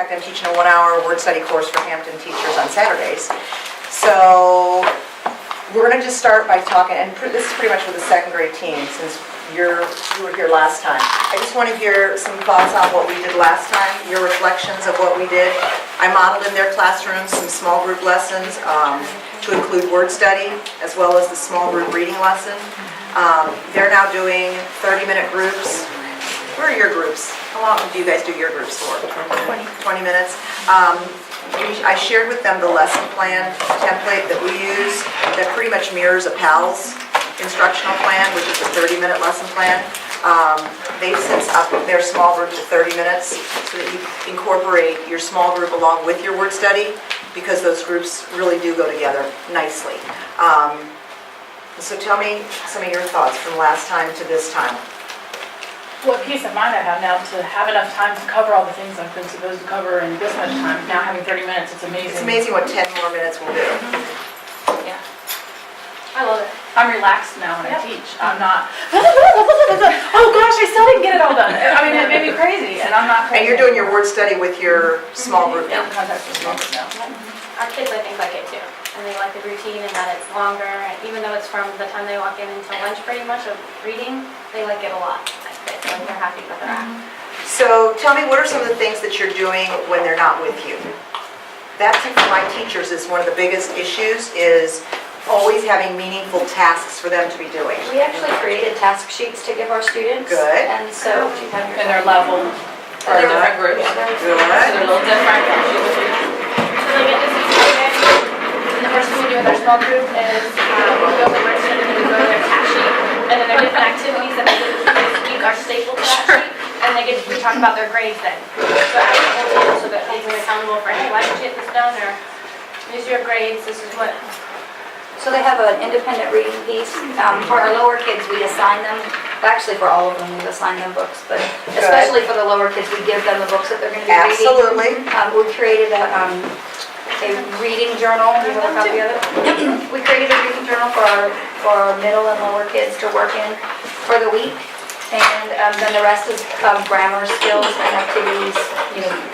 fact, I'm teaching a 1-hour word study course for Hampton teachers on Saturdays. So we're going to just start by talking, and this is pretty much with the second grade team, since you were here last time. I just want to hear some thoughts on what we did last time, your reflections of what we did. I modeled in their classrooms some small group lessons to include word study, as well as the small group reading lesson. They're now doing 30-minute groups. Where are your groups? How long do you guys do your groups for? 20 minutes. I shared with them the lesson plan template that we use that pretty much mirrors a PALS instructional plan, which is a 30-minute lesson plan. They've since upped their small group to 30 minutes so that you incorporate your small group along with your word study, because those groups really do go together nicely. So tell me some of your thoughts from last time to this time. What peace of mind I have now to have enough time to cover all the things I've been supposed to cover in this much time. Now having 30 minutes, it's amazing. It's amazing what 10 more minutes will do. Yeah. I love it. I'm relaxed now when I teach. I'm not, oh gosh, I still didn't get it all done. I mean, it made me crazy, and I'm not crazy. And you're doing your word study with your small group now. In contact with small group now. Our kids, I think, like it too. And they like the routine and that it's longer. And even though it's from the time they walk in until lunch pretty much of reading, they like it a lot. So they're happy with their act. So tell me, what are some of the things that you're doing when they're not with you? That, for my teachers, is one of the biggest issues, is always having meaningful tasks for them to be doing. We actually created task sheets to give our students. Good. And so, And they're level for They're- different groups. yeah, they're- So they're a little different. So they get to see something. And the first thing we do with our small group is we go over word study and then we go to their task sheet. And then there are different activities that they do this week are stapled to that sheet. And we talk about their grades then. So after the whole team, so that holds them accountable for, hey, why did you get this done? Or these are your grades, this is what. So they have an independent reading piece. For our lower kids, we assign them, actually for all of them, we assign them books, but especially for the lower kids, we give them the books that they're going to be reading. Absolutely. We created a reading journal. Do you have a copy of it? We created a reading journal for our middle and lower kids to work in for the week. And then the rest is grammar skills and activities,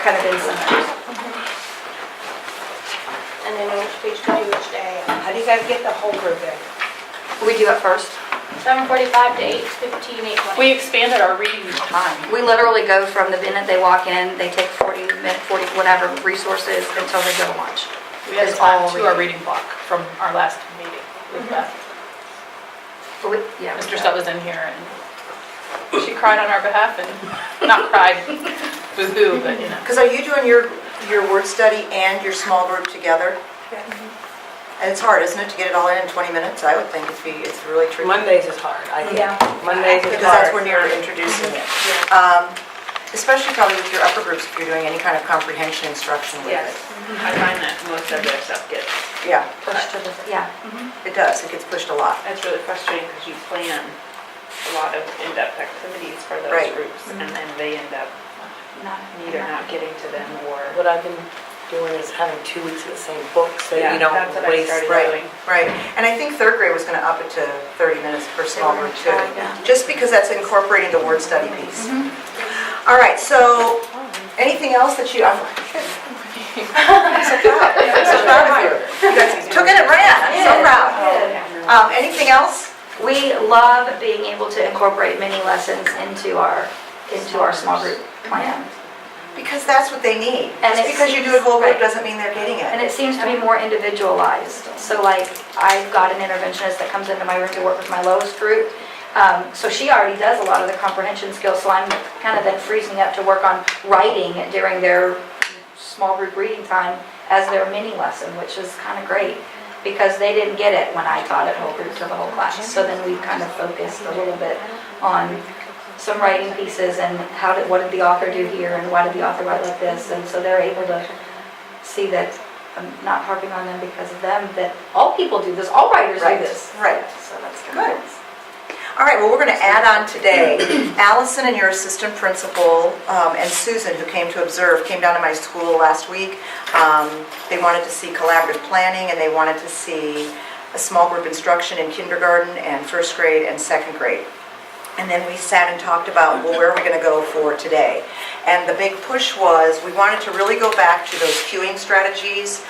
kind of in summers. And then which page to do which day. How do you guys get the whole group in? We do it first. 7:45 to 8:15, 8:20. We expanded our reading time. We literally go from the minute they walk in, they take 40 whatever resources until they go to lunch. We had It's time all to our reading block from our last meeting with Beth. Yeah. Mr. Stubb was in here and she cried on our behalf and not cried, boo-hoo, but Because are you doing your word study and your small group together? And it's hard, isn't it, to get it all in 20 minutes? I would think it's really tricky. Mondays is hard, I think. Yeah. Mondays is Because that's hard. when you're introducing it. Especially probably with your upper groups, if you're doing any kind of comprehension instruction with Yes, it. I find that most of their stuff gets, Yeah, Push to the, yeah. it does. It gets pushed a lot. that's really frustrating because you plan a lot of in-depth activities for those Right. groups and then they end up either not getting to them or. What I've been doing is having 2 weeks of the same book, so Yeah, you don't that's what I waste. started Right, doing. right. And I think third grade was going to up it to 30 minutes per small group too. Yeah. Just because that's incorporating the word study piece. All right, so anything else that you, I'm so proud. I'm so proud of you. You guys took it and ran. I'm so proud. Anything else? We love being able to incorporate mini lessons into our small group plan. Because that's what they need. And Just it because you do it whole group right. doesn't mean they're getting And it. it seems to be more individualized. So like, I've got an interventionist that comes into my room to work with my lowest group. So she already does a lot of the comprehension skills, so I'm kind of then freezing up to work on writing during their small group reading time as their mini lesson, which is kind of great because they didn't get it when I taught it whole group to the whole class. So then we kind of focused a little bit on some writing pieces and what did the author do here and why did the author write like this, and so they're able to see that I'm not harping on them because of them, that all people do this, all writers Right, do this. right. So that's Good. kind of All right, well, we're going to add on today, Allison and your assistant principal and Susan, who came to observe, came down to my school last week. They wanted to see collaborative planning and they wanted to see a small group instruction in kindergarten and first grade and second grade. And then we sat and talked about, well, where are we going to go for today? And the big push was, we wanted to really go back to those cueing strategies.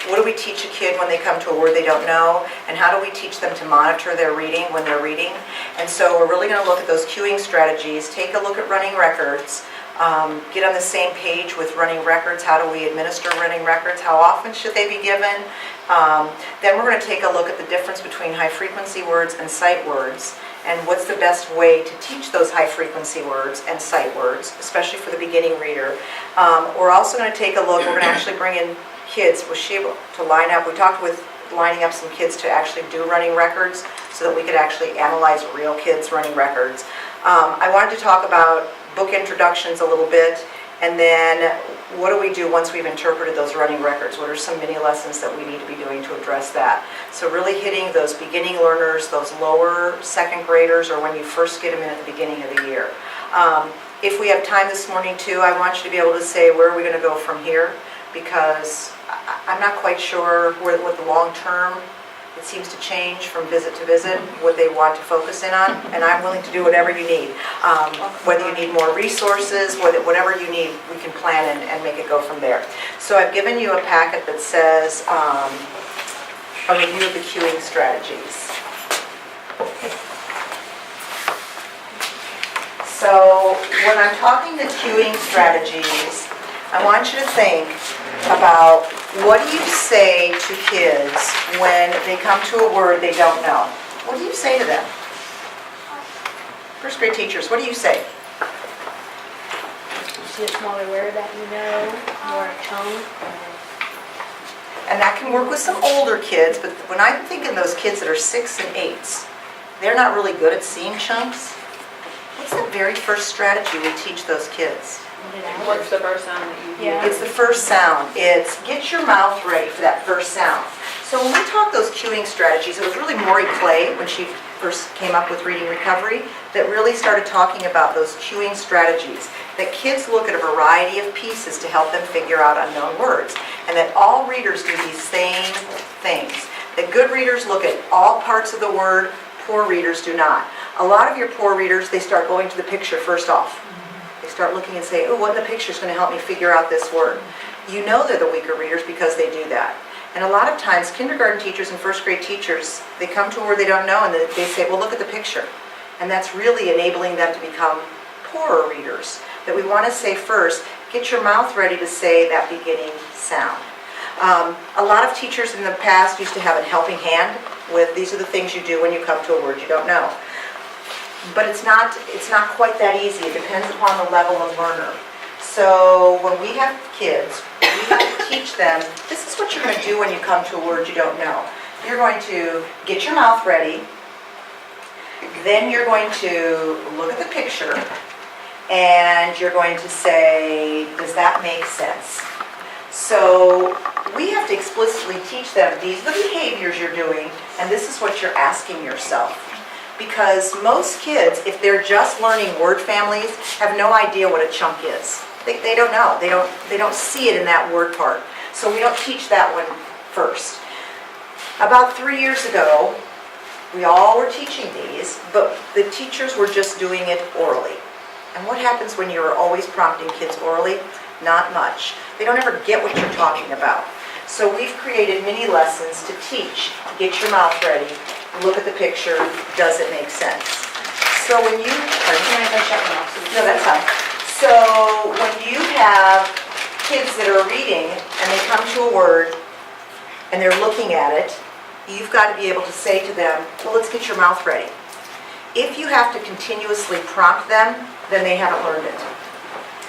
What do we teach a kid when they come to a word they don't know? And how do we teach them to monitor their reading when they're reading? And so we're really going to look at those cueing strategies, take a look at running records, get on the same page with running records. How do we administer running records? How often should they be given? Then we're going to take a look at the difference between high-frequency words and sight words, and what's the best way to teach those high-frequency words and sight words, especially for the beginning reader. We're also going to take a look, we're going to actually bring in kids, was she able to line up, we talked with lining up some kids to actually do running records so that we could actually analyze real kids running records. I wanted to talk about book introductions a little bit, and then what do we do once we've interpreted those running records? What are some mini lessons that we need to be doing to address that? So really hitting those beginning learners, those lower second graders, or when you first get them in at the beginning of the year. If we have time this morning too, I want you to be able to say, where are we going to go from here? Because I'm not quite sure what the long term, it seems to change from visit to visit, what they want to focus in on, and I'm willing to do whatever you need. Whether you need more resources, whatever you need, we can plan and make it go from there. So I've given you a packet that says a review of the cueing strategies. So when I'm talking the cueing strategies, I want you to think about, what do you say to kids when they come to a word they don't know? What do you say to them? First grade teachers, what do you say? See a smaller word that you know, more tone. And that can work with some older kids, but when I'm thinking those kids that are 6 and 8s, they're not really good at seeing chunks. What's the very first strategy we teach those kids? What's the first sound that you use? Yeah. It's the first sound. It's get your mouth ready for that first sound. So when we talk those cueing strategies, it was really Maury Clay, when she first came up with Reading Recovery, that really started talking about those cueing strategies, that kids look at a variety of pieces to help them figure out unknown words, and that all readers do these same things. That good readers look at all parts of the word, poor readers do not. A lot of your poor readers, they start going to the picture first off. They start looking and say, oh, what in the picture is going to help me figure out this word? You know they're the weaker readers because they do that. And a lot of times, kindergarten teachers and first grade teachers, they come to a word they don't know and they say, well, look at the picture. And that's really enabling them to become poorer readers. That we want to say first, get your mouth ready to say that beginning sound. A lot of teachers in the past used to have a helping hand with, these are the things you do when you come to a word you don't know. But it's not quite that easy. It depends upon the level of learner. So when we have kids, we have to teach them, this is what you're going to do when you come to a word you don't know. You're going to get your mouth ready, then you're going to look at the picture, and you're going to say, does that make sense? So we have to explicitly teach them, these are the behaviors you're doing, and this is what you're asking yourself. Because most kids, if they're just learning word families, have no idea what a chunk is. They don't know. They don't see it in that word part. So we don't teach that one first. About 3 years ago, we all were teaching these, but the teachers were just doing it orally. And what happens when you're always prompting kids orally? Not much. They don't ever get what you're talking about. So we've created mini lessons to teach. Get your mouth ready. Look at the picture. Does it make sense? So when you... No, that's fine. So when you have kids that are reading and they come to a word and they're looking at it, you've got to be able to say to them, well, let's get your mouth ready. If you have to continuously prompt them, then they haven't learned it.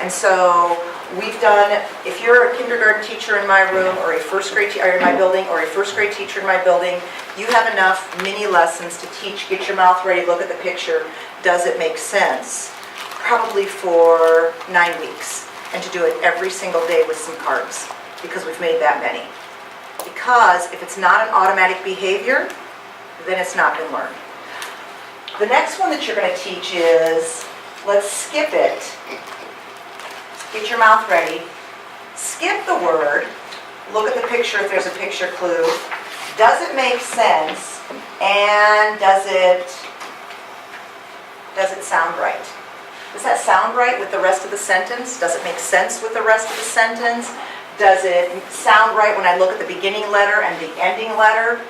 And so we've done, if you're a kindergarten teacher in my room, or a first grade teacher in my building, or a first grade teacher in my building, you have enough mini lessons to teach, get your mouth ready, look at the picture, does it make sense? Probably for 9 weeks, and to do it every single day with some cards, because we've made that many. Because if it's not an automatic behavior, then it's not been learned. The next one that you're going to teach is, let's skip it. Get your mouth ready. Skip the word. Look at the picture if there's a picture clue. Does it make sense? And does it Does it sound right? Does that sound right with the rest of the sentence? Does it make sense with the rest of the sentence? Does it sound right when I look at the beginning letter and the ending letter?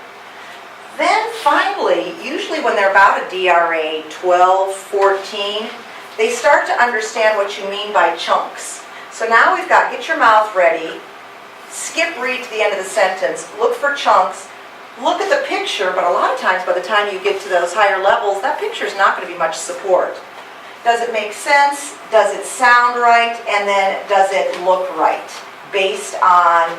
Then finally, usually when they're about a DRA 12, 14, they start to understand what you mean by chunks. So now we've got get your mouth ready, skip read to the end of the sentence, look for chunks, look at the picture, but a lot of times by the time you get to those higher levels, that picture is not going to be much support. Does it make sense? Does it sound right? And then does it look right based on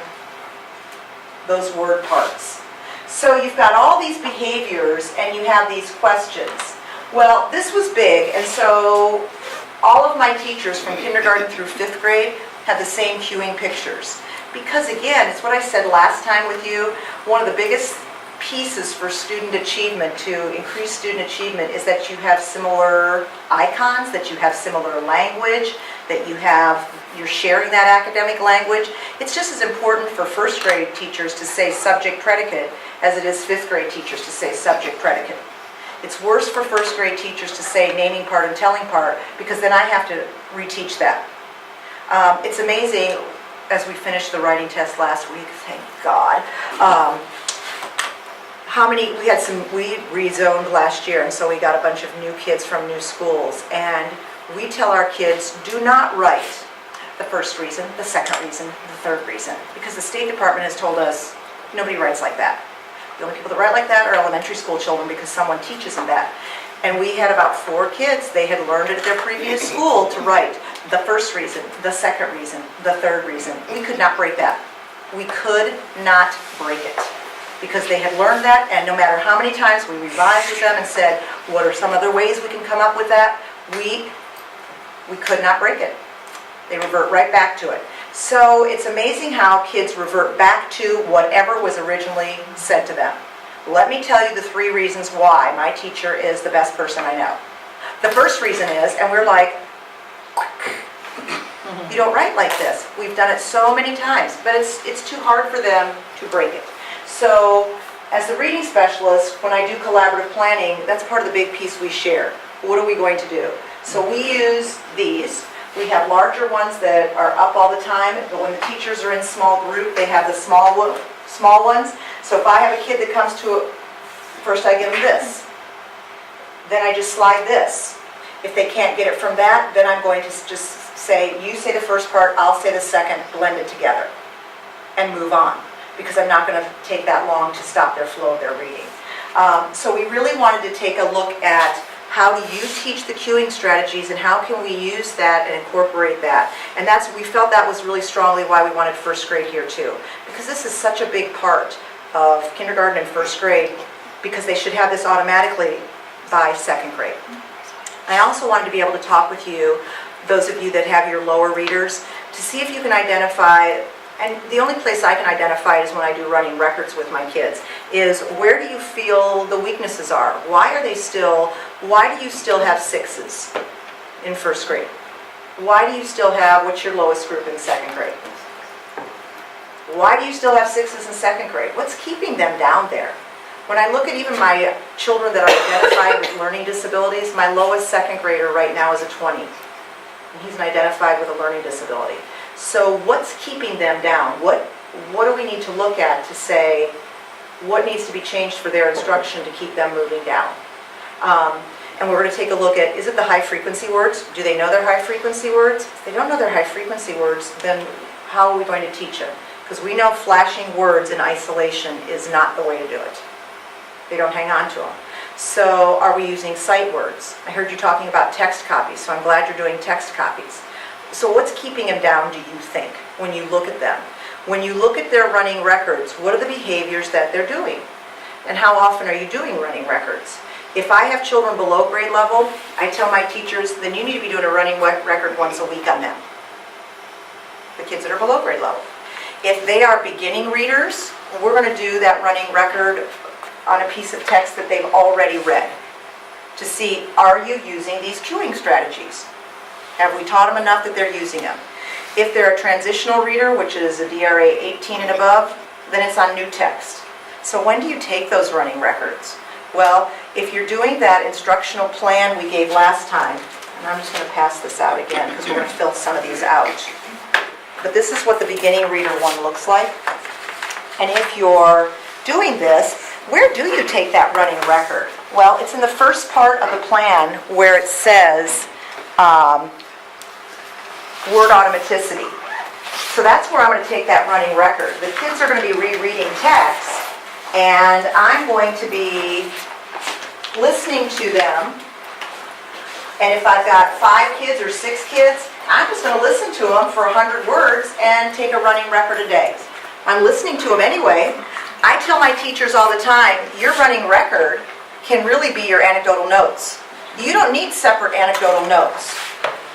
those word parts? So you've got all these behaviors and you have these questions. Well, this was big, and so all of my teachers from kindergarten through 5th grade had the same cueing pictures. Because again, it's what I said last time with you, one of the biggest pieces for student achievement, to increase student achievement, is that you have similar icons, that you have similar language, that you're sharing that academic language. It's just as important for 1st grade teachers to say subject predicate as it is 5th grade teachers to say subject predicate. It's worse for 1st grade teachers to say naming part and telling part, because then I have to reteach that. It's amazing, as we finished the writing test last week, thank God, we rezoned last year, and so we got a bunch of new kids from new schools, and we tell our kids, do not write the first reason, the second reason, the third reason, because the State Department has told us nobody writes like that. The only people that write like that are elementary school children, because someone teaches them that. And we had about 4 kids, they had learned it at their previous school to write the first reason, the second reason, the third reason. We could not break that. We could not break it, because they had learned that, and no matter how many times we revised with them and said, what are some other ways we can come up with that, we could not break it. They revert right back to it. So it's amazing how kids revert back to whatever was originally said to them. Let me tell you the 3 reasons why my teacher is the best person I know. The first reason is, and we're like, you don't write like this. We've done it so many times, but it's too hard for them to break it. So as the reading specialist, when I do collaborative planning, that's part of the big piece we share. What are we going to do? So we use these. We have larger ones that are up all the time, but when the teachers are in small group, they have the small ones. So if I have a kid that comes to, first I give them this. Then I just slide this. If they can't get it from that, then I'm going to just say, you say the first part, I'll say the second, blend it together, and move on. Because I'm not going to take that long to stop their flow of their reading. So we really wanted to take a look at how do you teach the cueing strategies and how can we use that and incorporate that. And we felt that was really strongly why we wanted 1st grade here too. Because this is such a big part of kindergarten and 1st grade, because they should have this automatically by 2nd grade. I also wanted to be able to talk with you, those of you that have your lower readers, to see if you can identify. And the only place I can identify is when I do running records with my kids, is where do you feel the weaknesses are? Why do you still have 6s in 1st grade? Why do you still have, what's your lowest group in 2nd grade? Why do you still have 6s in 2nd grade? What's keeping them down there? When I look at even my children that are identified with learning disabilities, my lowest 2nd grader right now is a 20. And he's identified with a learning disability. So what's keeping them down? What do we need to look at to say what needs to be changed for their instruction to keep them moving down? And we're going to take a look at, is it the high frequency words? Do they know their high frequency words? If they don't know their high frequency words, then how are we going to teach them? Because we know flashing words in isolation is not the way to do it. They don't hang on to them. So are we using sight words? I heard you talking about text copies, so I'm glad you're doing text copies. So what's keeping them down, do you think, when you look at them? When you look at their running records, what are the behaviors that they're doing? And how often are you doing running records? If I have children below grade level, I tell my teachers, then you need to be doing a running record once a week on them. The kids that are below grade level. If they are beginning readers, we're going to do that running record on a piece of text that they've already read to see, are you using these cueing strategies? Have we taught them enough that they're using them? If they're a transitional reader, which is a DRA 18 and above, then it's on new text. So when do you take those running records? Well, if you're doing that instructional plan we gave last time, and I'm just going to pass this out again because we're going to fill some of these out. But this is what the beginning reader one looks like. And if you're doing this, where do you take that running record? Well, it's in the first part of the plan where it says word automaticity. So that's where I'm going to take that running record. The kids are going to be rereading text, and I'm going to be listening to them. And if I've got 5 kids or 6 kids, I'm just going to listen to them for 100 words and take a running record a day. I'm listening to them anyway. I tell my teachers all the time, your running record can really be your anecdotal notes. You don't need separate anecdotal notes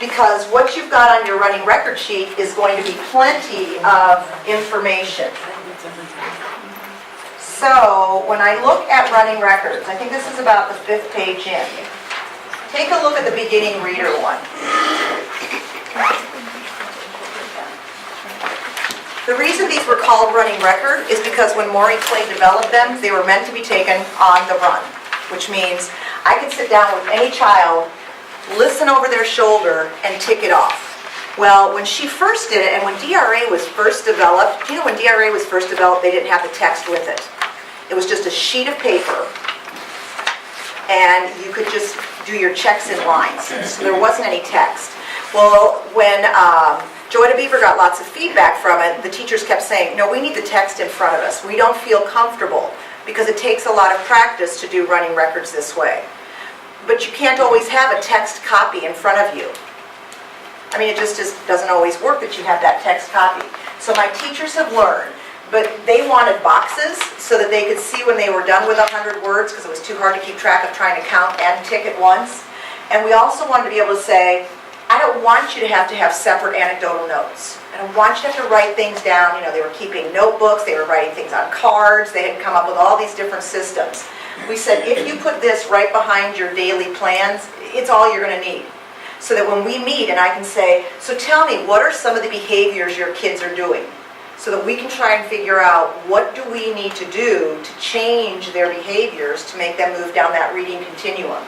because what you've got on your running record sheet is going to be plenty of information. So when I look at running records, I think this is about the 5th page in. Take a look at the beginning reader one. The reason these were called running record is because when Maury Clay developed them, they were meant to be taken on the run, which means I could sit down with any child, listen over their shoulder, and tick it off. Well, when she first did it, and when DRA was first developed, you know, when DRA was first developed, they didn't have the text with it. It was just a sheet of paper, and you could just do your checks in lines. So there wasn't any text. Well, when Joetta Beaver got lots of feedback from it, the teachers kept saying, no, we need the text in front of us. We don't feel comfortable because it takes a lot of practice to do running records this way. But you can't always have a text copy in front of you. I mean, it just doesn't always work that you have that text copy. So my teachers have learned, but they wanted boxes so that they could see when they were done with 100 words because it was too hard to keep track of trying to count and tick at once. And we also wanted to be able to say, I don't want you to have separate anecdotal notes. I don't want you to have to write things down. You know, they were keeping notebooks, they were writing things on cards, they had come up with all these different systems. We said, if you put this right behind your daily plans, it's all you're going to need. So that when we meet and I can say, so tell me, what are some of the behaviors your kids are doing? So that we can try and figure out what do we need to do to change their behaviors to make them move down that reading continuum.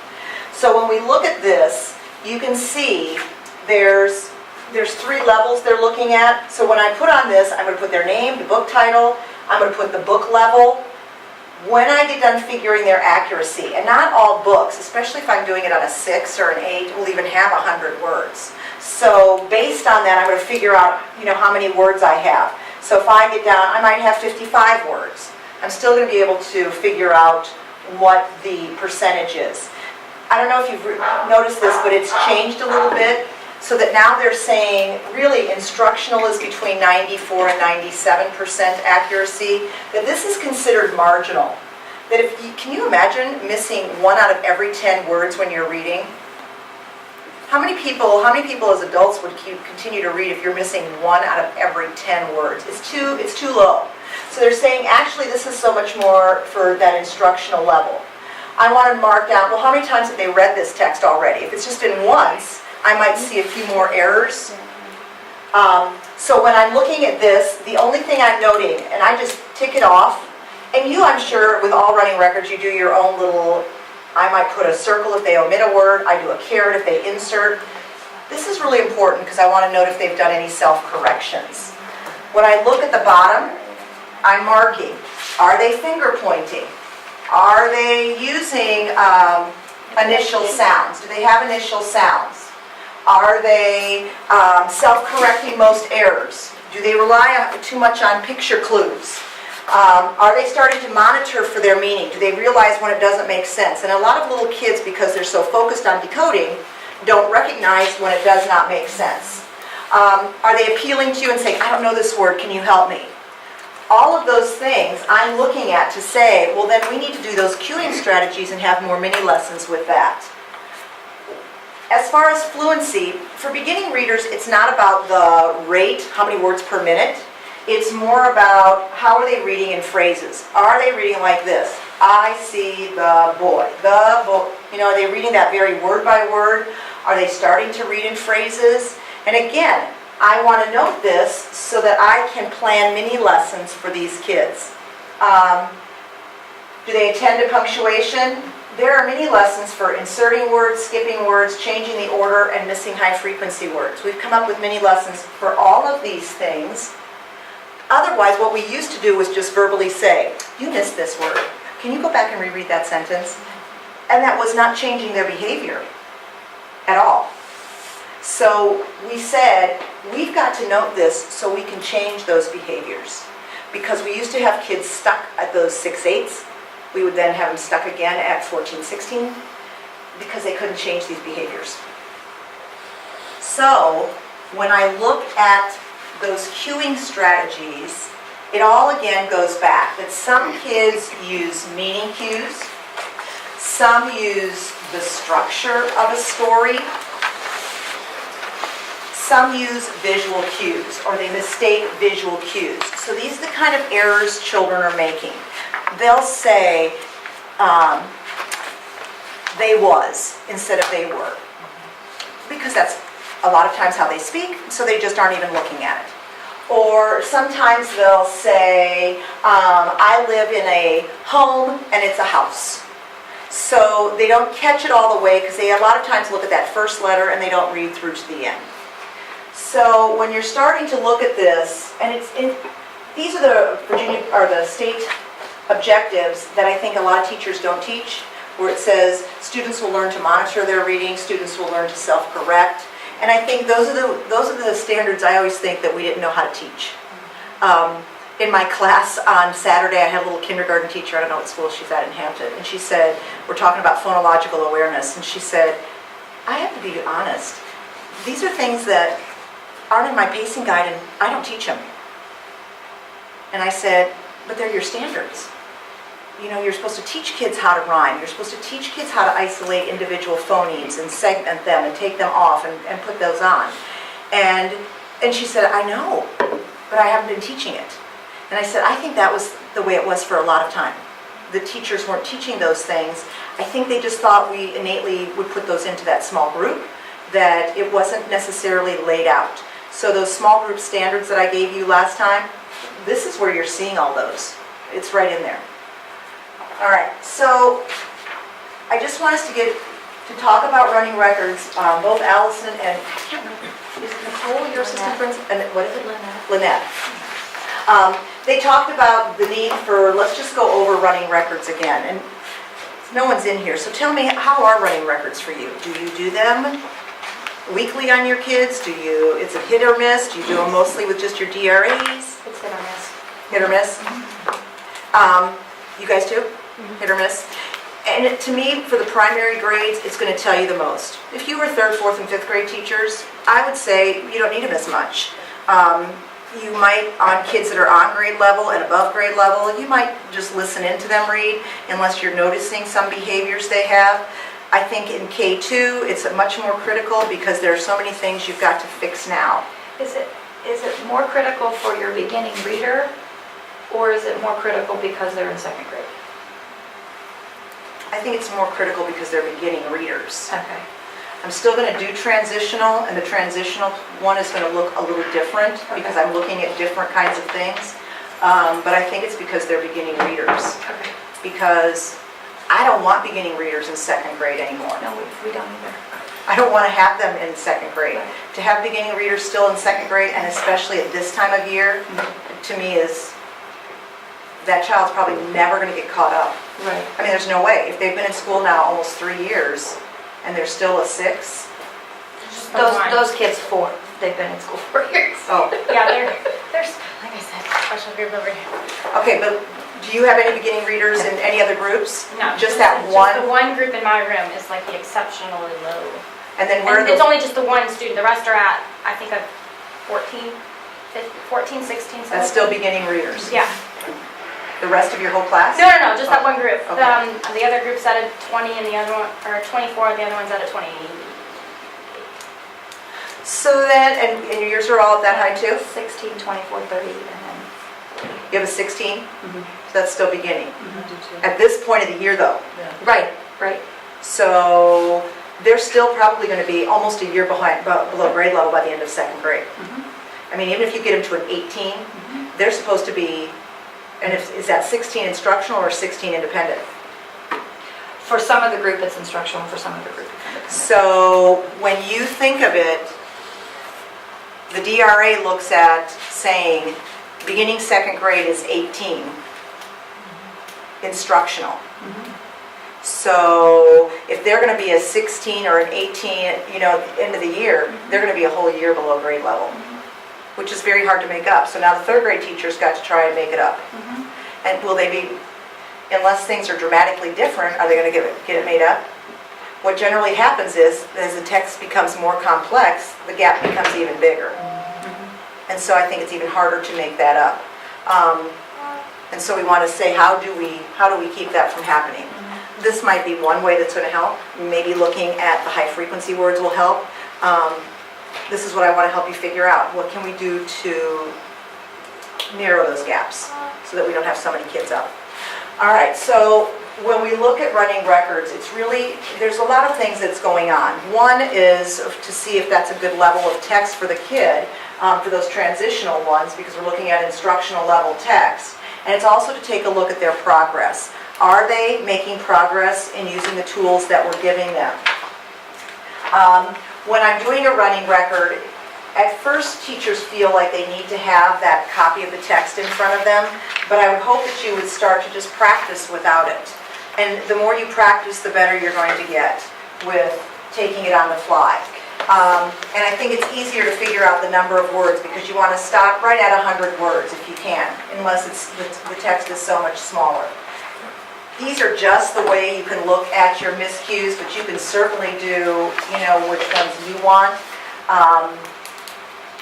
So when we look at this, you can see there's 3 levels they're looking at. So when I put on this, I'm going to put their name, the book title, I'm going to put the book level. When I get done figuring their accuracy, and not all books, especially if I'm doing it on a 6 or an 8, will even have 100 words. So based on that, I'm going to figure out, how many words I have. So if I get down, I might have 55 words. I'm still going to be able to figure out what the percentage is. I don't know if you've noticed this, but it's changed a little bit so that now they're saying really instructional is between 94 and 97% accuracy, that this is considered marginal. That can you imagine missing 1 out of every 10 words when you're reading? How many people as adults would continue to read if you're missing 1 out of every 10 words? It's too low. So they're saying actually this is so much more for that instructional level. I want to mark down, well, how many times have they read this text already? If it's just been once, I might see a few more errors. So when I'm looking at this, the only thing I'm noting, and I just tick it off, and you, I'm sure, with all running records, you do your own little, I might put a circle if they omit a word, I do a caret if they insert. This is really important because I want to note if they've done any self-corrections. When I look at the bottom, I'm marking, are they finger pointing? Are they using initial sounds? Do they have initial sounds? Are they self-correcting most errors? Do they rely too much on picture clues? Are they starting to monitor for their meaning? Do they realize when it doesn't make sense? And a lot of little kids, because they're so focused on decoding, don't recognize when it does not make sense. Are they appealing to you and saying, I don't know this word, can you help me? All of those things I'm looking at to say, well then we need to do those cueing strategies and have more mini lessons with that. As far as fluency, for beginning readers, it's not about the rate, how many words per minute. It's more about how are they reading in phrases. Are they reading like this? I see the boy. The boy. Are they reading that very word by word? Are they starting to read in phrases? And again, I want to note this so that I can plan mini lessons for these kids. Do they attend to punctuation? There are many lessons for inserting words, skipping words, changing the order, and missing high-frequency words. We've come up with many lessons for all of these things. Otherwise, what we used to do was just verbally say, you missed this word. Can you go back and reread that sentence? And that was not changing their behavior at all. So we said, we've got to note this so we can change those behaviors. Because we used to have kids stuck at those 6/8. We would then have them stuck again at 14, 16, because they couldn't change these behaviors. So when I look at those cueing strategies, it all again goes back that some kids use meaning cues, some use the structure of a story, some use visual cues, or they mistake visual cues. So these are the kind of errors children are making. They'll say, they was, instead of they were. Because that's a lot of times how they speak, so they just aren't even looking at it. Or sometimes they'll say, I live in a home and it's a house. So they don't catch it all the way because they a lot of times look at that first letter and they don't read through to the end. So when you're starting to look at this, and these are the Virginia or the state objectives that I think a lot of teachers don't teach, where it says students will learn to monitor their reading, students will learn to self-correct. And I think those are the standards I always think that we didn't know how to teach. In my class on Saturday, I had a little kindergarten teacher, I don't know what school she's at in Hampton, and she said, we're talking about phonological awareness, and she said, I have to be honest, these are things that aren't in my pacing guide and I don't teach them. And I said, but they're your standards. You know, you're supposed to teach kids how to rhyme. You're supposed to teach kids how to isolate individual phonemes and segment them and take them off and put those on. And she said, I know, but I haven't been teaching it. And I said, I think that was the way it was for a lot of time. The teachers weren't teaching those things. I think they just thought we innately would put those into that small group, that it wasn't necessarily laid out. So those small group standards that I gave you last time, this is where you're seeing all those. It's right in there. All right, so I just want us to talk about running records. Both Allison and, is Nicole your assistant principal? And what is it? Lynette. They talked about the need for, let's just go over running records again. And no one's in here, so tell me, how are running records for you? Do you do them weekly on your kids? It's a hit or miss? Do you do them mostly with just your DRAs? It's hit or miss. Hit or miss? You guys too? Hit or miss? And to me, for the primary grades, it's going to tell you the most. If you were 3rd, 4th, and 5th grade teachers, I would say you don't need them as much. You might, on kids that are on grade level and above grade level, you might just listen into them read unless you're noticing some behaviors they have. I think in K2, it's much more critical because there are so many things you've got to fix now. Is it more critical for your beginning reader, or is it more critical because they're in 2nd grade? I think it's more critical because they're beginning readers. Okay. I'm still going to do transitional, and the transitional one is going to look a little different because I'm looking at different kinds of things. But I think it's because they're beginning readers. Okay. Because I don't want beginning readers in 2nd grade anymore. No, we don't either. I don't want to have them in 2nd grade. Right. To have beginning readers still in 2nd grade, and especially at this time of year, to me is, that child's probably never going to get caught up. Right. I mean, there's no way. If they've been in school now almost 3 years, and they're still a 6. Those kids 4. They've been in school 4 years. Oh, Yeah, there's, like I said, special group over here. okay, but do you have any beginning readers in any other groups? No. Just that the one? one group in my room is like the exceptionally low. And then where are And it's those? only just the one student, the rest are at, I think, 14, 16, 17. That's still beginning readers? Yeah. The rest of your whole class? No, just that one group. Okay. The other group's at a 20 and the other one, or 24, and the other one's at a 20. So then, and yours are all at that high too? 16, 24, 30, and then... You have a 16? So that's still beginning. At this point of the year though. Right. So they're still probably going to be almost a year below grade level by the end of 2nd grade. I mean, even if you get them to an 18, they're supposed to be And is that 16 instructional or 16 independent? For some of the group, it's instructional, and for some of the group, it's independent. So when you think of it, the DRA looks at saying beginning second grade is 18 instructional. So if they're going to be a 16 or an 18, you know, at the end of the year, they're going to be a whole year below grade level, which is very hard to make up. So now the third grade teachers got to try and make it up. And will they be, unless things are dramatically different, are they going to get it made up? What generally happens is, as the text becomes more complex, the gap becomes even bigger. And so I think it's even harder to make that up. And so we want to say, how do we keep that from happening? This might be one way that's going to help. Maybe looking at the high frequency words will help. This is what I want to help you figure out. What can we do to narrow those gaps so that we don't have so many kids up? All right, so when we look at running records, it's really, there's a lot of things that's going on. One is to see if that's a good level of text for the kid, for those transitional ones, because we're looking at instructional level text. And it's also to take a look at their progress. Are they making progress in using the tools that we're giving them? When I'm doing a running record, at first teachers feel like they need to have that copy of the text in front of them, but I would hope that you would start to just practice without it. And the more you practice, the better you're going to get with taking it on the fly. And I think it's easier to figure out the number of words because you want to stop right at 100 words if you can, unless the text is so much smaller. These are just the way you can look at your miscues, but you can certainly do, you know, which ones you want.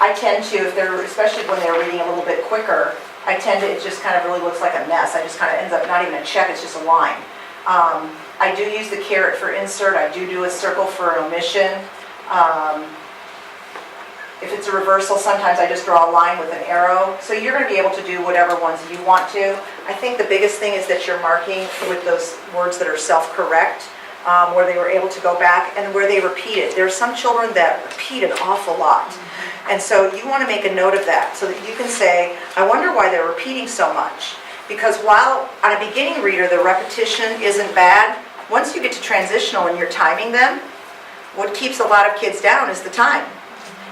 I tend to, if they're, especially when they're reading a little bit quicker, I tend to, it just kind of really looks like a mess. I just kind of ends up not even a check, it's just a line. I do use the caret for insert. I do a circle for an omission. If it's a reversal, sometimes I just draw a line with an arrow. So you're going to be able to do whatever ones you want to. I think the biggest thing is that you're marking with those words that are self-correct, where they were able to go back and where they repeated. There are some children that repeat an awful lot. And so you want to make a note of that so that you can say, I wonder why they're repeating so much. Because while on a beginning reader the repetition isn't bad, once you get to transitional and you're timing them, what keeps a lot of kids down is the time.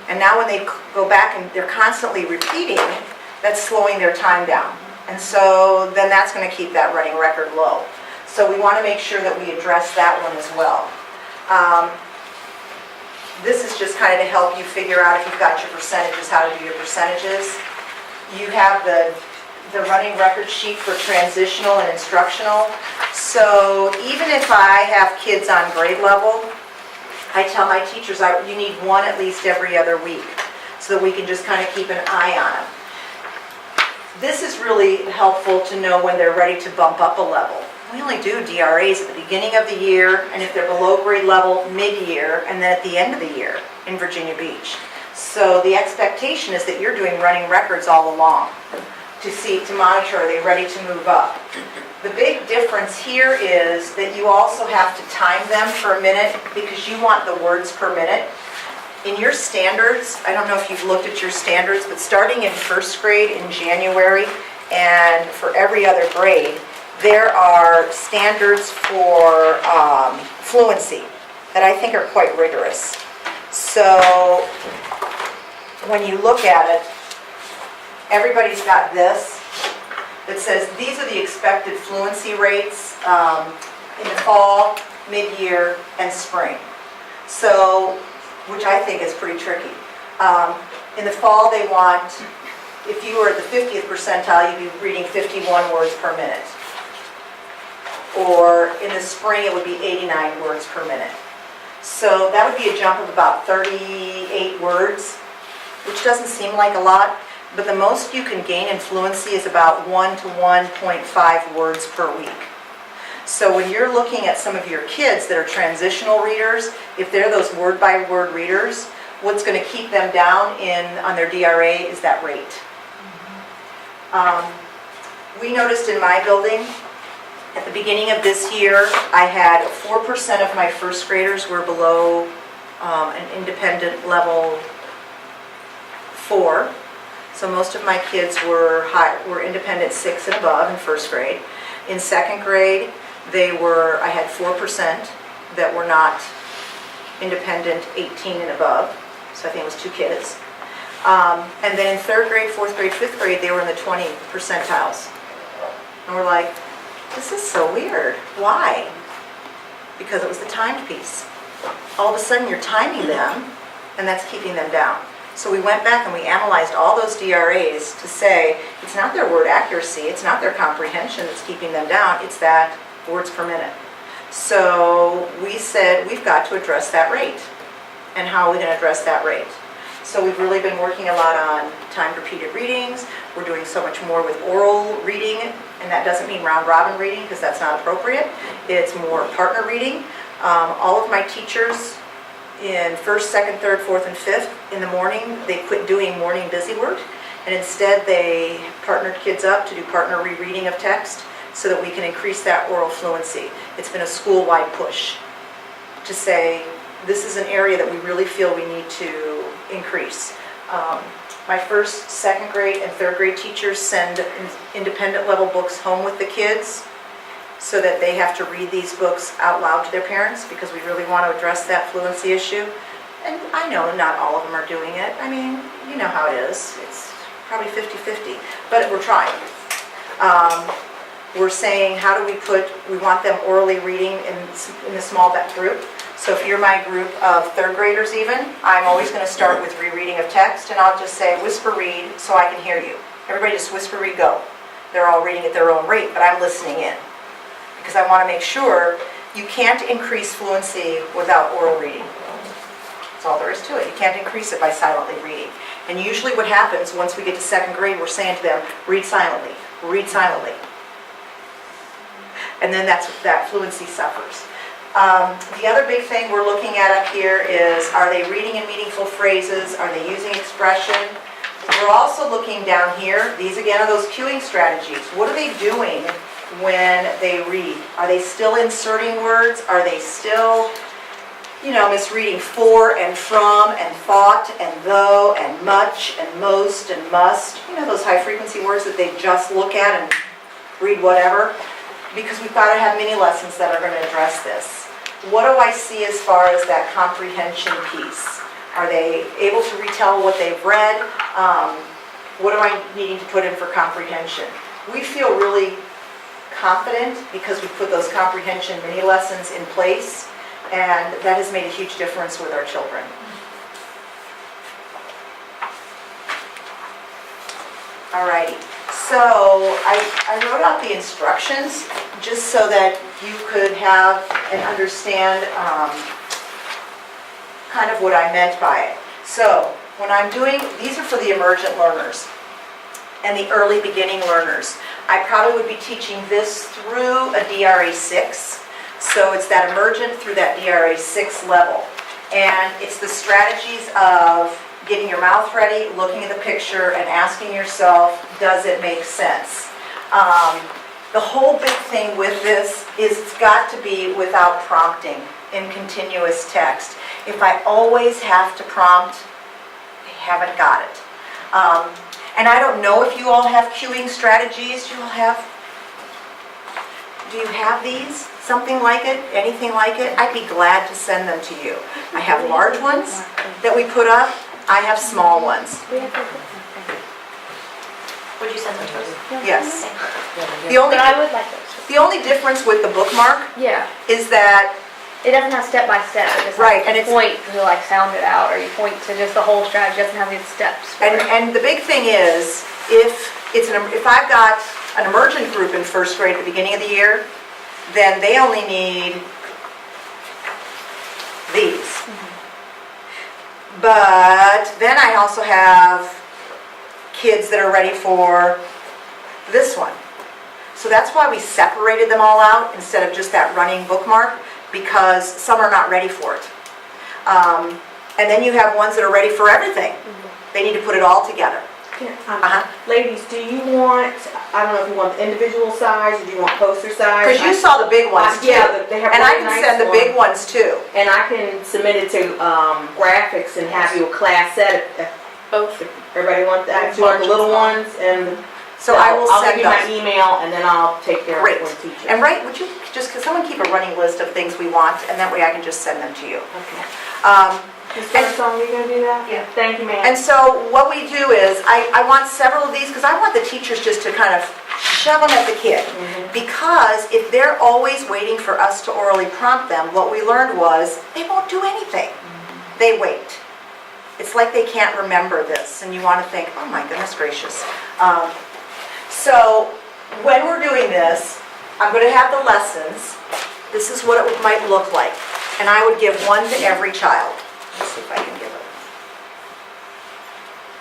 And now when they go back and they're constantly repeating, that's slowing their time down. And so then that's going to keep that running record low. So we want to make sure that we address that one as well. This is just kind of to help you figure out if you've got your percentages, how to do your percentages. You have the running record sheet for transitional and instructional. So even if I have kids on grade level, I tell my teachers you need one at least every other week so that we can just kind of keep an eye on them. This is really helpful to know when they're ready to bump up a level. We only do DRAs at the beginning of the year, and if they're below grade level, mid-year, and then at the end of the year in Virginia Beach. So the expectation is that you're doing running records all along to monitor, are they ready to move up? The big difference here is that you also have to time them for a minute because you want the words per minute. In your standards, I don't know if you've looked at your standards, but starting in first grade in January and for every other grade, there are standards for fluency that I think are quite rigorous. So when you look at it, everybody's got this that says these are the expected fluency rates in the fall, mid-year, and spring. So, which I think is pretty tricky. In the fall, they want, if you were at the 50th percentile, you'd be reading 51 words per minute. Or in the spring, it would be 89 words per minute. So that would be a jump of about 38 words, which doesn't seem like a lot, but the most you can gain in fluency is about 1 to 1.5 words per week. So when you're looking at some of your kids that are transitional readers, if they're those word-by-word readers, what's going to keep them down on their DRA is that rate. We noticed in my building, at the beginning of this year, I had 4% of my first graders were below an independent level 4. So most of my kids were independent 6 and above in first grade. In second grade, I had 4% that were not independent 18 and above, so I think it was 2 kids. And then in third grade, fourth grade, fifth grade, they were in the 20 percentiles. And we're like, this is so weird. Why? Because it was the timed piece. All of a sudden you're timing them, and that's keeping them down. So we went back and we analyzed all those DRAs to say, it's not their word accuracy, it's not their comprehension that's keeping them down, it's that words per minute. So we said, we've got to address that rate. And how are we going to address that rate? So we've really been working a lot on timed repeated readings. We're doing so much more with oral reading, and that doesn't mean round robin reading because that's not appropriate. It's more partner reading. All of my teachers in first, second, third, fourth, and fifth in the morning, they quit doing morning busy work, and instead they partnered kids up to do partner rereading of text so that we can increase that oral fluency. It's been a school-wide push to say, this is an area that we really feel we need to increase. My first, second grade, and third grade teachers send independent level books home with the kids so that they have to read these books out loud to their parents because we really want to address that fluency issue. And I know not all of them are doing it. I mean, you know how it is. It's probably 50-50, but we're trying. We're saying, how do we want them orally reading in a small group. So if you're my group of third graders even, I'm always going to start with rereading of text, and I'll just say, whisper read so I can hear you. Everybody just whisper read, go. They're all reading at their own rate, but I'm listening in. Because I want to make sure you can't increase fluency without oral reading. That's all there is to it. You can't increase it by silently reading. And usually what happens once we get to second grade, we're saying to them, read silently, read silently. And then that fluency suffers. The other big thing we're looking at up here is, are they reading in meaningful phrases? Are they using expression? We're also looking down here, these again are those cueing strategies. What are they doing when they read? Are they still inserting words? Are they still, misreading for and from and thought and though and much and most and must? Those high frequency words that they just look at and read whatever? Because we've got to have mini lessons that are going to address this. What do I see as far as that comprehension piece? Are they able to retell what they've read? What am I needing to put in for comprehension? We feel really confident because we put those comprehension mini lessons in place, and that has made a huge difference with our children. Alrighty, so I wrote out the instructions just so that you could have and understand kind of what I meant by it. So when I'm doing, these are for the emergent learners and the early beginning learners. I probably would be teaching this through a DRA 6. So it's that emergent through that DRA 6 level. And it's the strategies of getting your mouth ready, looking at the picture, and asking yourself, does it make sense? The whole big thing with this is it's got to be without prompting in continuous text. If I always have to prompt, I haven't got it. And I don't know if you all have cueing strategies. Do you have these? Something like it? Anything like it? I'd be glad to send them to you. I have large ones that we put up. I have small ones. Would you send them to us? Yes. But I would like those. The only difference with the bookmark Yeah. is that, It doesn't have step by step. It just Right, has and to it's- point to sound it out, or you point to just the whole strategy. It doesn't have these steps. for it. and the big thing is, if I've got an emergent group in first grade at the beginning of the year, then they only need these. But then I also have kids that are ready for this one. So that's why we separated them all out instead of just that running bookmark, because some are not ready for it. And then you have ones that are ready for everything. They need to put it all together. Ladies, do you want, I don't know if you want the individual size, or do you want poster size? Because you saw the big ones too. Yeah, they have And I really can nice send the big ones too. And I can submit it to graphics and have you a class set. Both. Everybody want that? You want the little ones and? So I will I'll send give you my those. email and then I'll take care of Great. it with teachers. And would you just, could someone keep a running list of things we want, and that way I can just send them to you. Okay. Ms. And- Firestone, you gonna do that? Yeah. Thank you, ma'am. And so what we do is, I want several of these, because I want the teachers just to kind of shove them at the kid. Because if they're always waiting for us to orally prompt them, what we learned was, they won't do anything. They wait. It's like they can't remember this, and you want to think, oh my goodness gracious. So when we're doing this, I'm going to have the lessons. This is what it might look like. And I would give one to every child. Let's see if I can give it.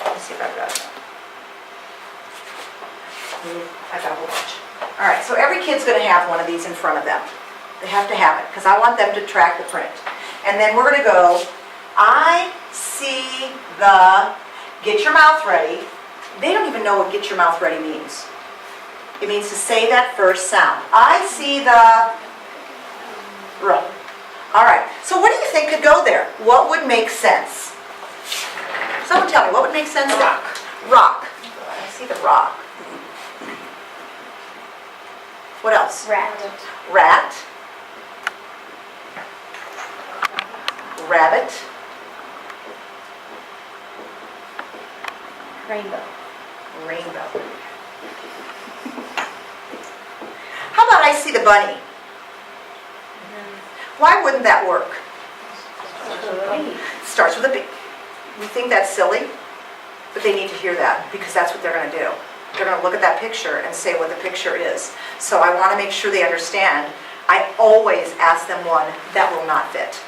Let's see if I've got it. I've got a whole bunch. All right, so every kid's going to have one of these in front of them. They have to have it, because I want them to track the print. And then we're going to go, I see the, get your mouth ready. They don't even know what get your mouth ready means. It means to say that first sound. I see the, R. All right, so what do you think could go there? What would make sense? Someone tell me, what would make sense? Rock. Rock. I see the rock. What else? Rat. Rat. Rabbit. Rainbow. Rainbow. How about I see the bunny? Why wouldn't that work? Starts with a B. We think that's silly, but they need to hear that because that's what they're going to do. They're going to look at that picture and say what the picture is. So I want to make sure they understand. I always ask them one that will not fit.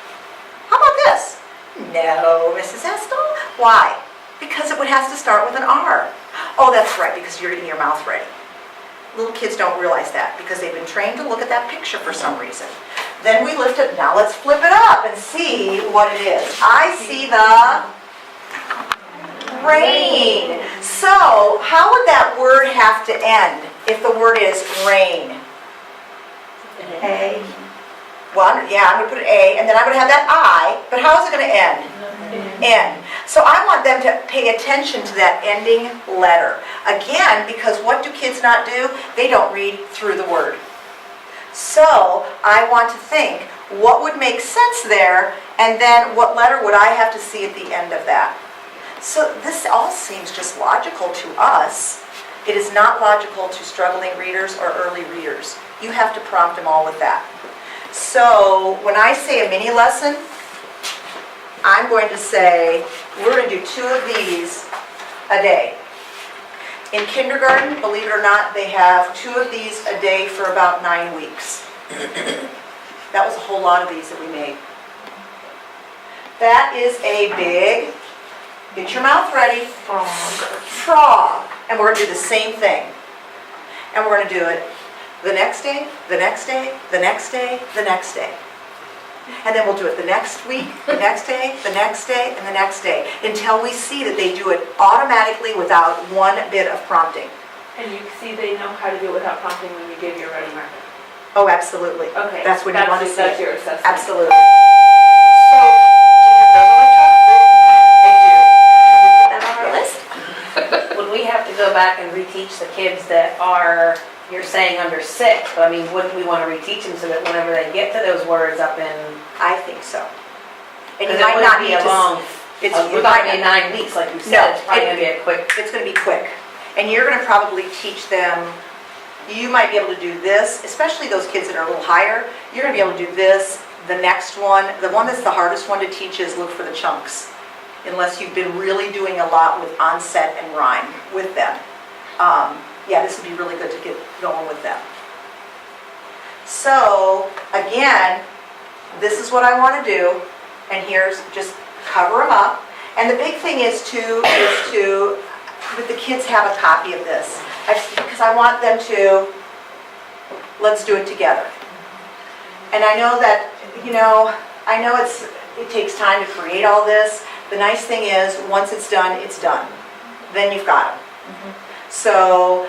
How about this? No, Mrs. Estel. Why? Because it would have to start with an R. Oh, that's right, because you're getting your mouth ready. Little kids don't realize that because they've been trained to look at that picture for some reason. Then we lift it, now let's flip it up and see what it is. I see the rain. So, how would that word have to end if the word is rain? A. Well, yeah, I'm going to put an A, and then I'm going to have that I, but how is it going to end? N. So I want them to pay attention to that ending letter. Again, because what do kids not do? They don't read through the word. So I want to think, what would make sense there, and then what letter would I have to see at the end of that? So this all seems just logical to us. It is not logical to struggling readers or early readers. You have to prompt them all with that. So when I say a mini lesson, I'm going to say, we're going to do 2 of these a day. In kindergarten, believe it or not, they have 2 of these a day for about 9 weeks. That was a whole lot of these that we made. That is a big, get your mouth ready, frog. And we're going to do the same thing. And we're going to do it the next day, the next day, the next day, the next day. And then we'll do it the next week, the next day, the next day, and the next day, until we see that they do it automatically without one bit of prompting. And you see they know how to do it without prompting when you give your ready marker. Oh, absolutely. Okay. That's when you want to see That's it. your assessment. Absolutely. So, do you have those electronically? I do. Can we put that on our list? Would we have to go back and reteach the kids that are, you're saying under 6, but I mean, wouldn't we want to reteach them so that whenever they get to those words up in, I think so. And you because it might not wouldn't need be a long, to. It's we're not going to be 9 weeks like you No, said, it's probably going to be a quick. It's going to be quick. And you're going to probably teach them, you might be able to do this, especially those kids that are a little higher. You're going to be able to do this, the next one. The one that's the hardest one to teach is look for the chunks. Unless you've been really doing a lot with onset and rhyme with them. Yeah, this would be really good to get going with them. So, again, this is what I want to do. And here's, just cover them up. And the big thing is that the kids have a copy of this. Because I want them to, let's do it together. And I know that, I know it takes time to create all this. The nice thing is, once it's done, it's done. Then you've got them. So,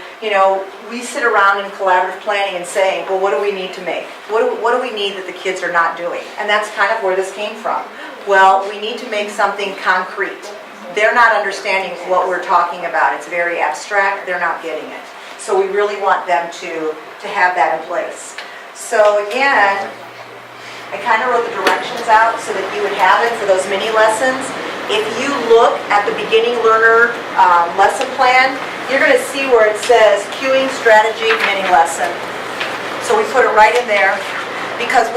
we sit around in collaborative planning and saying, well, what do we need to make? What do we need that the kids are not doing? And that's kind of where this came from. Well, we need to make something concrete. they're not understanding what we're talking about. It's very abstract, they're not getting it. So we really want them to have that in place. So again, I kind of wrote the directions out so that you would have it for those mini lessons. If you look at the beginning learner lesson plan, you're going to see where it says cueing strategy mini lesson. So we put it right in there because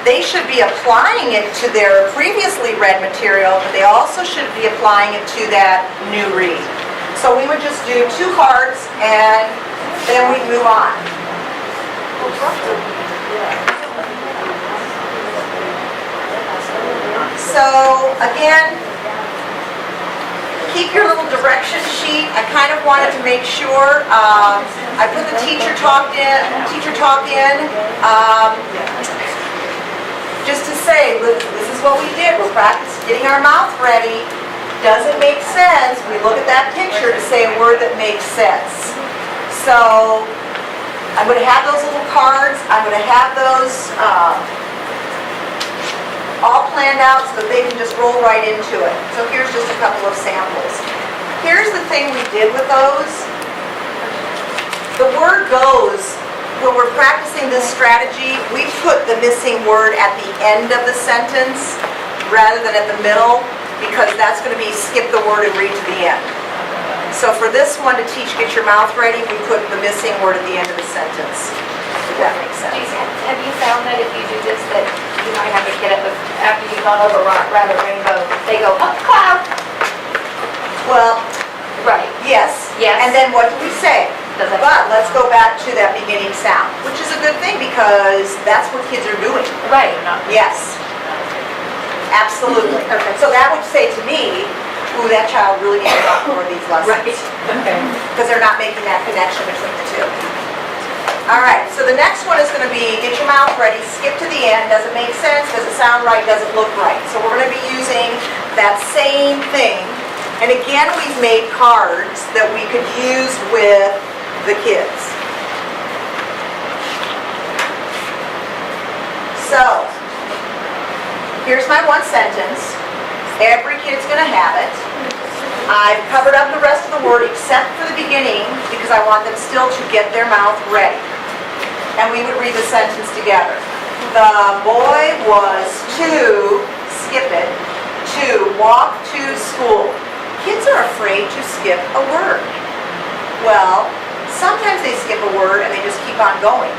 they should be applying it to their previously read material, but they also should be applying it to that new read. So we would just do 2 cards and then we'd move on. So again, keep your little direction sheet. I kind of wanted to make sure, I put the teacher talk in, just to say, look, this is what we did. We're practicing getting our mouth ready. Does it make sense? We look at that picture to say a word that makes sense. So I'm going to have those little cards. I'm going to have those all planned out so that they can just roll right into it. So here's just a couple of samples. Here's the thing we did with those. The word goes, when we're practicing this strategy, we put the missing word at the end of the sentence rather than at the middle, because that's going to be skip the word and read to the end. So for this one to teach get your mouth ready, we put the missing word at the end of the sentence. If that makes sense. Have you found that if you do this, that you might have a kid after you've gone over rather rainbow, they go, up cloud? Well, Right. yes. Yes. And then what do we say? Does it- But let's go back to that beginning sound, which is a good thing because that's what kids are doing. Right. Yes. Absolutely. So that would say to me, ooh, that child really needs a lot more of these lessons. Okay. Because they're not making that connection between the two. All right, so the next one is going to be get your mouth ready, skip to the end. Does it make sense? Does it sound right? Does it look right? So we're going to be using that same thing. And again, we've made cards that we could use with the kids. So, here's my one sentence. Every kid's going to have it. I've covered up the rest of the word except for the beginning because I want them still to get their mouth ready. And we would read the sentence together. The boy was to, skip it, to walk to school. Kids are afraid to skip a word. Well, sometimes they skip a word and they just keep on going.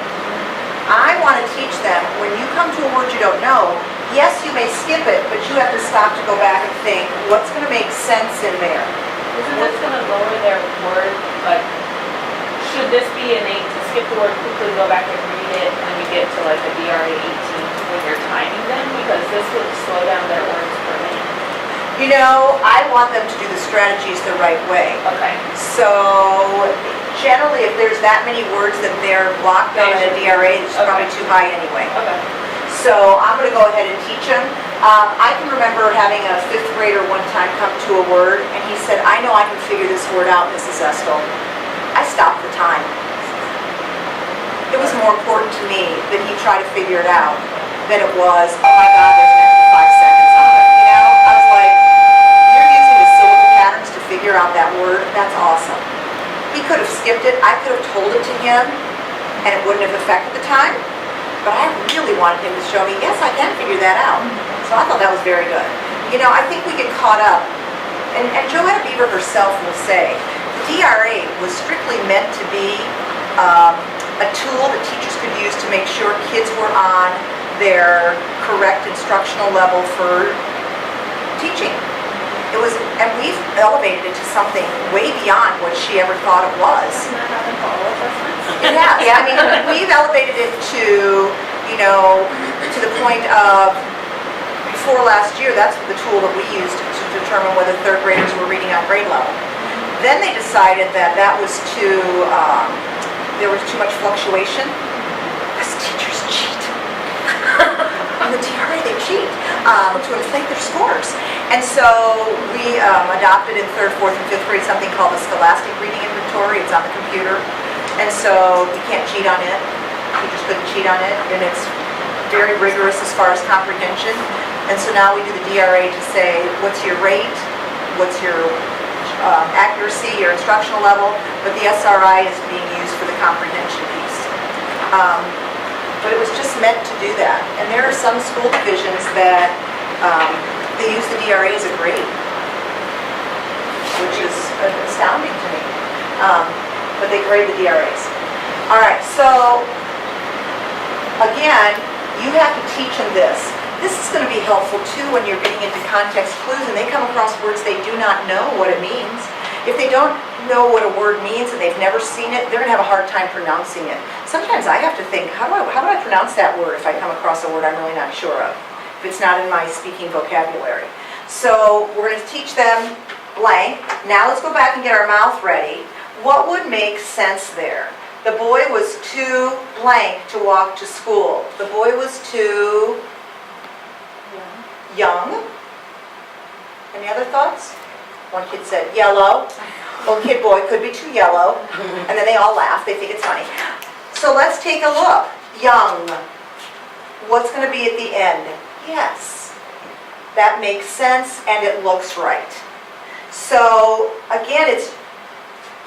I want to teach them, when you come to a word you don't know, yes, you may skip it, but you have to stop to go back and think, what's going to make sense in there? Isn't this gonna lower their word, like, should this be innate to skip the word quickly, go back and read it when you get to like a DRA 18 when you're timing them? Because this would slow down their words per minute. You know, I want them to do the strategies the right way. Okay. So generally, if there's that many words that they're blocked on in a DRA, it's probably too high anyway. Okay. So I'm going to go ahead and teach them. I can remember having a 5th grader one time come to a word, and he said, I know I can figure this word out, Mrs. Estel. I stopped the time. It was more important to me that he try to figure it out than it was, oh my God, there's an extra 5 seconds on it. You know, I was like, you're using the syllable patterns to figure out that word. That's awesome. He could have skipped it. I could have told it to him, and it wouldn't have affected the time. But I really wanted him to show me, yes, I can figure that out. So I thought that was very good. You know, I think we get caught up, and Joanna Beaver herself will say, the DRA was strictly meant to be a tool that teachers could use to make sure kids were on their correct instructional level for teaching. It was, and we've elevated it to something way beyond what she ever thought it was. Doesn't that happen for all of us? Yeah, I mean, we've elevated it to, you know, to the point of, before last year, that's the tool that we used to determine whether 3rd graders were reading on grade level. Then they decided that that was too, there was too much fluctuation, because teachers cheat. On the DRA, they cheat to inflate their scores. And so we adopted in 3rd, 4th, and 5th grade something called the Scholastic Reading Inventory. It's on the computer. And so you can't cheat on it. Teachers couldn't cheat on it. And it's very rigorous as far as comprehension. And so now we do the DRA to say, what's your rate? what's your accuracy, your instructional level, but the SRI is being used for the comprehension piece. But it was just meant to do that. And there are some school divisions that they use the DRA as a grade, which is astounding to me. But they grade the DRAs. All right, so again, you have to teach them this. This is going to be helpful too when you're getting into context clues and they come across words they do not know what it means. If they don't know what a word means and they've never seen it, they're going to have a hard time pronouncing it. Sometimes I have to think, how do I pronounce that word if I come across a word I'm really not sure of, if it's not in my speaking vocabulary. So we're going to teach them blank. Now let's go back and get our mouth ready. What would make sense there? The boy was too blank to walk to school. The boy was too young. Any other thoughts? One kid said yellow. One kid, boy, could be too yellow. And then they all laugh. They think it's funny. So let's take a look. Young. What's going to be at the end? Yes. That makes sense and it looks right. So again,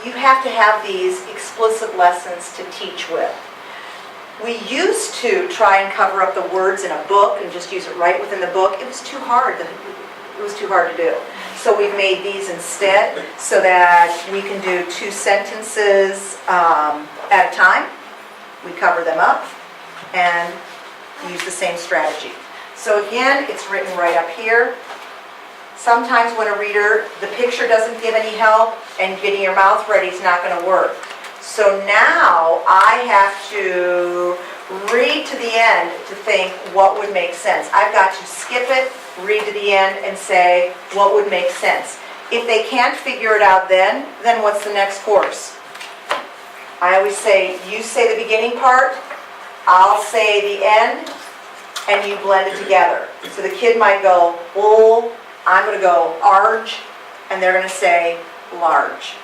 you have to have these explicit lessons to teach with. We used to try and cover up the words in a book and just use it right within the book. It was too hard. It was too hard to do. So we've made these instead so that we can do 2 sentences at a time. We cover them up and use the same strategy. So again, it's written right up here. Sometimes when a reader, the picture doesn't give any help and getting your mouth ready is not going to work. So now I have to read to the end to think what would make sense. I've got to skip it, read to the end, and say what would make sense. If they can't figure it out then what's the next course? I always say, you say the beginning part, I'll say the end, and you blend it together. So the kid might go, bull, I'm going to go arge, and they're going to say large.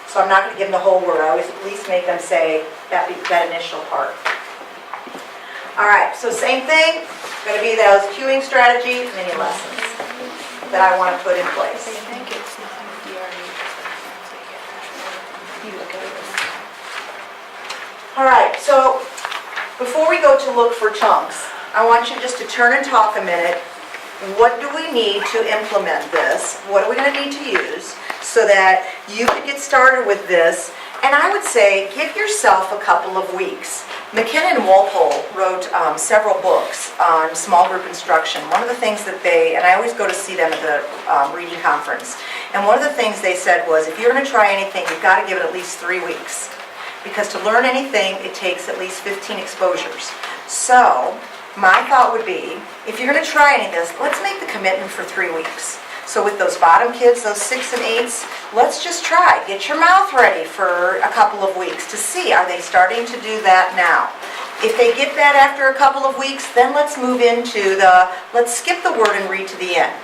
So I'm not going to give them the whole word. I always at least make them say that initial part. All right, so same thing. Going to be those cueing strategy mini lessons that I want to put in place. All right, so before we go to look for chunks, I want you just to turn and talk a minute. What do we need to implement this? What are we going to need to use so that you can get started with this? And I would say give yourself a couple of weeks. McKenna and Walpole wrote several books on small group instruction. One of the things that and I always go to see them at the reading conference, and one of the things they said was if you're going to try anything, you've got to give it at least 3 weeks. Because to learn anything, it takes at least 15 exposures. So my thought would be, if you're going to try any of this, let's make the commitment for 3 weeks. So with those bottom kids, those 6 and 8s, let's just try. Get your mouth ready for a couple of weeks to see, are they starting to do that now? If they get that after a couple of weeks, then let's move into let's skip the word and read to the end.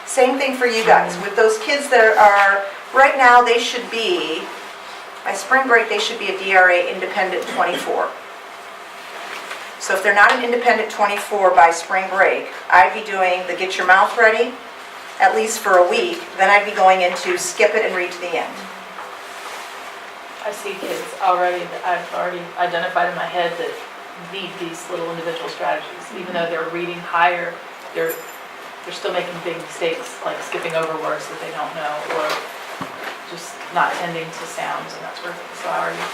Same thing for you guys. With those kids that are, right now they should be, by spring break, they should be a DRA Independent 24. So if they're not an Independent 24 by spring break, I'd be doing the get your mouth ready, at least for a week, then I'd be going into skip it and read to the end. I see kids already, I've already identified in my head that need these little individual strategies. Even though they're reading higher, they're still making big mistakes, like skipping over words that they don't know, or just not tending to sounds and that sort of thing. So I already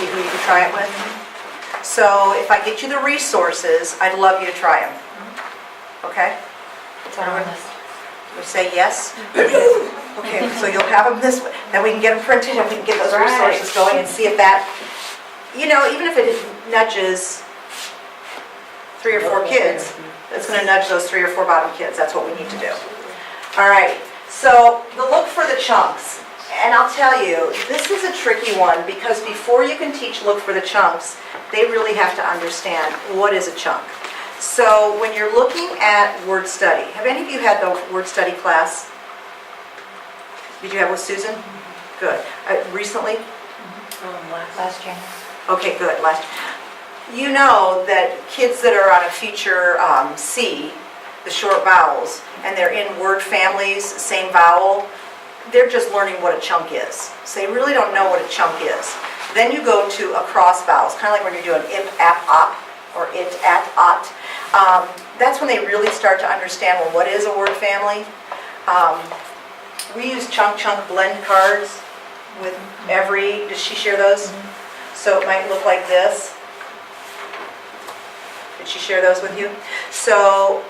See who you can try it with? So if I get you the resources, I'd love you to try them. Okay? It's on our list. You'll say yes? Okay, so you'll have them this way, then we can get them printed and we can get those resources going and see if that, even if it nudges 3 or 4 kids, it's going to nudge those 3 or 4 bottom kids. That's what we need to do. All right, so the look for the chunks. And I'll tell you, this is a tricky one because before you can teach look for the chunks, they really have to understand what is a chunk. So when you're looking at word study, have any of you had the word study class? Did you have with Susan? Good. Recently? Last January. Okay, good. You know that kids that are on a feature C, the short vowels, and they're in word families, same vowel, they're just learning what a chunk is. So they really don't know what a chunk is. Then you go to across vowels, kind of like when you're doing ip, ap, op, or it, at, ot. That's when they really start to understand, well, what is a word family? We use chunk blend cards with every, does she share those? So it might look like this. Did she share those with you? So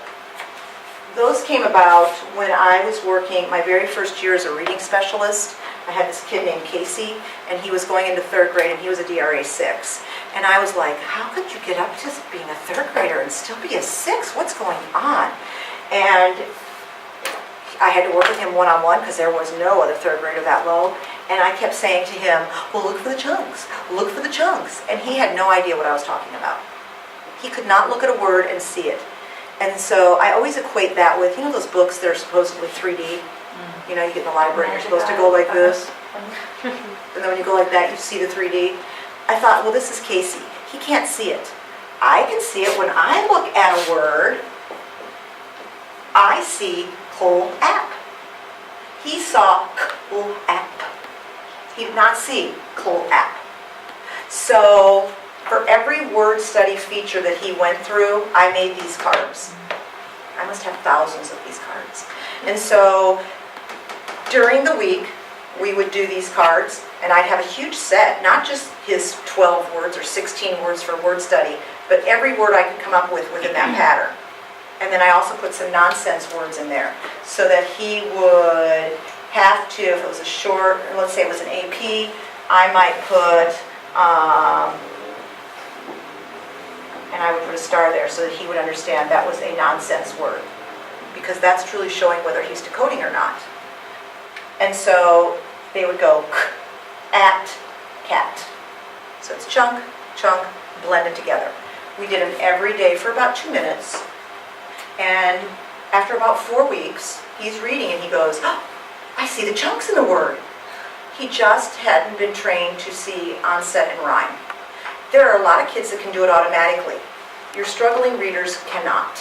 those came about when I was working my very first year as a reading specialist. I had this kid named Casey, and he was going into 3rd grade, and he was a DRA 6. And I was like, how could you get up to being a 3rd grader and still be a 6? What's going on? And I had to work with him one-on-one because there was no other 3rd grader that low. And I kept saying to him, well, look for the chunks, look for the chunks. And he had no idea what I was talking about. He could not look at a word and see it. And so I always equate that with, you know those books that are supposedly 3D? You know, you get in the library and you're supposed to go like this. And then when you go like that, you see the 3D. I thought, well, this is Casey. He can't see it. I can see it when I look at a word. I see whole app. He saw whole app. He did not see whole app. So for every word study feature that he went through, I made these cards. I must have thousands of these cards. And so during the week, we would do these cards, and I'd have a huge set, not just his 12 words or 16 words for word study, but every word I could come up with within that pattern. And then I also put some nonsense words in there, so that he would have to, if it was a short, let's say it was an AP, I might put, and I would put a star there so that he would understand that was a nonsense word, because that's truly showing whether he's decoding or not. And so they would go at cat. So it's chunk, blended together. We did them every day for about 2 minutes. And after about 4 weeks, he's reading and he goes, oh, I see the chunks in the word. He just hadn't been trained to see onset and rhyme. There are a lot of kids that can do it automatically. Your struggling readers cannot.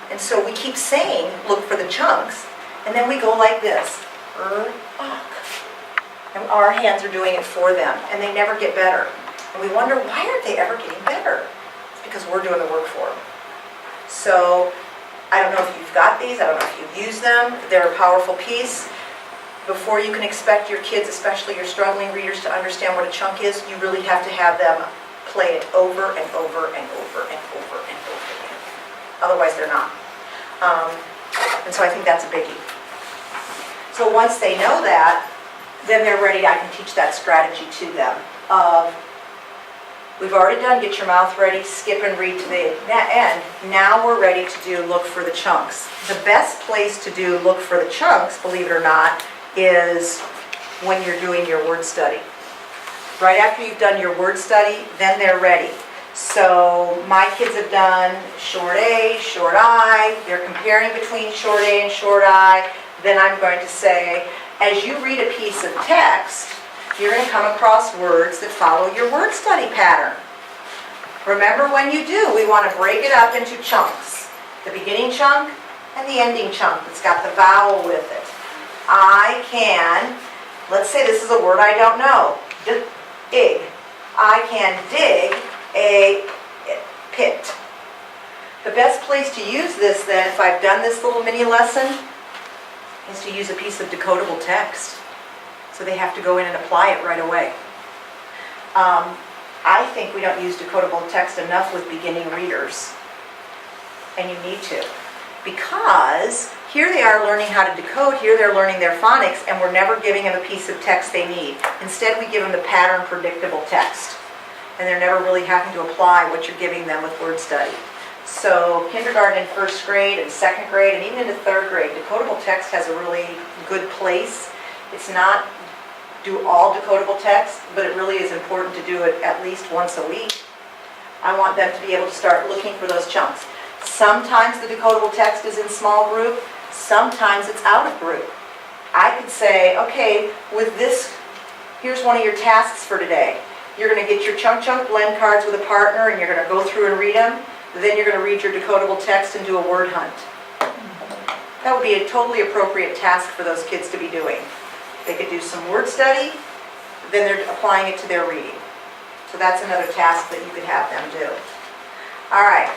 And so we keep saying, look for the chunks, and then we go like this. And our hands are doing it for them, and they never get better. And we wonder, why aren't they ever getting better? It's because we're doing the work for them. So I don't know if you've got these, I don't know if you've used them. They're a powerful piece. Before you can expect your kids, especially your struggling readers, to understand what a chunk is, you really have to have them play it over and over and over and over and over again. Otherwise, they're not. And so I think that's a biggie. So once they know that, then they're ready. I can teach that strategy to them. We've already done get your mouth ready, skip and read to the end. Now we're ready to do look for the chunks. The best place to do look for the chunks, believe it or not, is when you're doing your word study. Right after you've done your word study, then they're ready. So my kids have done short A, short I. They're comparing between short A and short I. Then I'm going to say, as you read a piece of text, you're going to come across words that follow your word study pattern. Remember, when you do, we want to break it up into chunks. The beginning chunk and the ending chunk that's got the vowel with it. I can, let's say this is a word I don't know, dig. I can dig a pit. The best place to use this then, if I've done this little mini lesson, is to use a piece of decodable text. So they have to go in and apply it right away. I think we don't use decodable text enough with beginning readers. And you need to. Because here they are learning how to decode, here they're learning their phonics, and we're never giving them a piece of text they need. Instead, we give them the pattern predictable text. And they're never really having to apply what you're giving them with word study. So kindergarten and first grade and second grade and even into third grade, decodable text has a really good place. It's not do all decodable text, but it really is important to do it at least once a week. I want them to be able to start looking for those chunks. Sometimes the decodable text is in small group, sometimes it's out of group. I could say, okay, with this, here's one of your tasks for today. You're going to get your chunk blend cards with a partner and you're going to go through and read them. Then you're going to read your decodable text and do a word hunt. That would be a totally appropriate task for those kids to be doing. They could do some word study, then they're applying it to their reading. So that's another task that you could have them do. All right.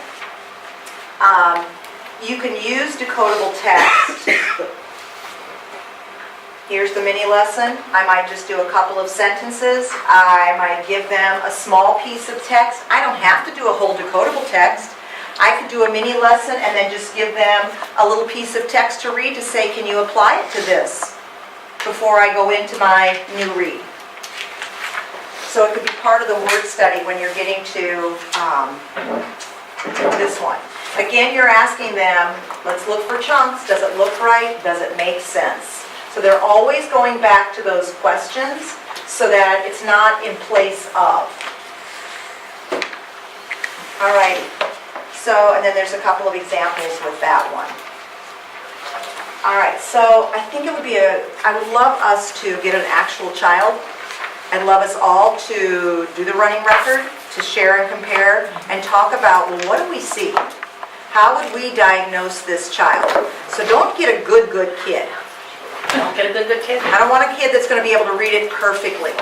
You can use decodable text. Here's the mini lesson. I might just do a couple of sentences. I might give them a small piece of text. I don't have to do a whole decodable text. I could do a mini lesson and then just give them a little piece of text to read to say, can you apply it to this before I go into my new read? So it could be part of the word study when you're getting to this one. Again, you're asking them, let's look for chunks. Does it look right? Does it make sense? So they're always going back to those questions so that it's not in place of. All right. So, and then there's a couple of examples with that one. All right, so I think it would be I would love us to get an actual child. I'd love us all to do the running record, to share and compare, and talk about, well, what do we see? How would we diagnose this child? So don't get a good kid. Don't get a good kid. I don't want a kid that's going to be able to read it perfectly.